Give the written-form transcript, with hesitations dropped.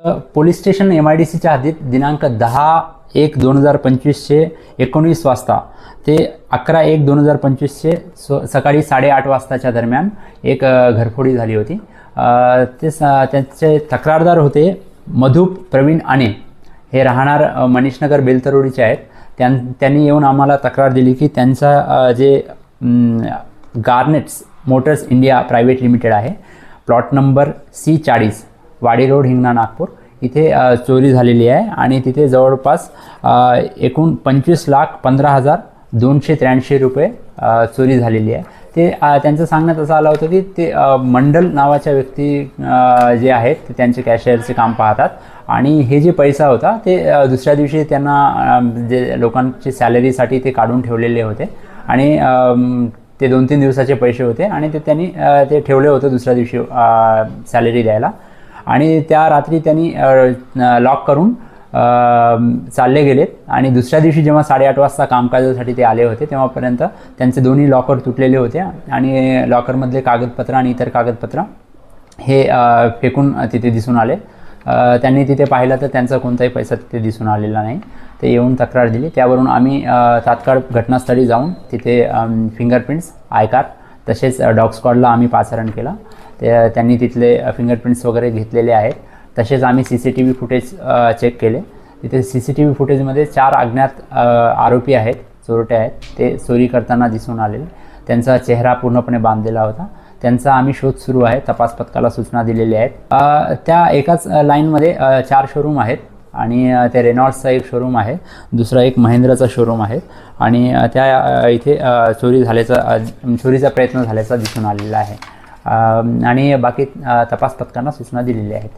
Police station MIDCच्या हद्दीत दिनांक 10/1/2025 19 वाजता ते 11/1/2025 सकाळी 8:30 वाजताच्या दरम्यान एक घरफोडी झाली होती। त्यांचे तक्रारदार होते मधुप प्रवीण आने, हे राहणार मनीषनगर बेलतरोडीचे आहेत। त्यांनी येऊन आम्हाला तक्रार दिली की त्यांचा जे गार्नेट्स मोटर्स इंडिया प्रायव्हेट लिमिटेड आहे, प्लॉट नंबर C40 वाडी रोड हिंगणा नागपूर इथे चोरी झालेली आहे आणि तिथे जवळपास एकूण 25,15,283 रुपये चोरी झालेली आहे। ते त्यांचं सांगण्यात असं आलं होतं की ते मंडल नावाच्या व्यक्ती जे आहेत ते त्यांचे कॅशियरचे काम पाहतात आणि हे जे पैसा होता ते दुसऱ्या दिवशी त्यांना जे लोकांची सॅलरीसाठी ते काढून ठेवलेले होते आणि ते 2-3 दिवसाचे पैसे होते आणि ते त्यांनी ते ठेवले होते दुसऱ्या दिवशी सॅलरी द्यायला आणि त्या रात्री त्यांनी लॉक करून चालले गेलेत आणि दुसऱ्या दिवशी जेव्हा 8:30 वाजता कामकाजासाठी ते आले होते तेव्हापर्यंत त्यांचे दोन्ही लॉकर तुटलेले होते आणि लॉकरमधले कागदपत्र आणि इतर कागदपत्र हे फेकून तिथे दिसून आले। त्यांनी तिथे पाहिलं तर त्यांचा कोणताही पैसा तिथे दिसून आलेला नाही। ते येऊन तक्रार दिली, त्यावरून आम्ही तात्काळ घटनास्थळी जाऊन तिथे फिंगरप्रिंट्स, आय कार्ड तसेच डॉग स्क्वॉडला आम्ही पाचारण केलं। त्यांनी तिथले फिंगरप्रिंट्स वगैरे घेतलेले आहेत। तसेच आम्ही CCTV फुटेज चेक केले। तिथे CCTV फुटेजमध्ये 4 अज्ञात आरोपी आहेत, चोरटे आहेत, ते चोरी करताना दिसून आलेले। त्यांचा चेहरा पूर्णपणे बांधलेला होता। त्यांचा आम्ही शोध सुरू आहे, तपास पथकाला सूचना दिलेल्या आहेत। त्या एकाच लाईनमध्ये 4 शोरूम आहेत आणि ते रेनॉल्ड्सचा एक शोरूम आहे, दुसरा एक महिंद्राचा शोरूम आहे आणि त्या इथे चोरीचा प्रयत्न झाल्याचा दिसून आलेला आहे आणि बाकी तपास पथकांना सूचना दिलेल्या आहेत।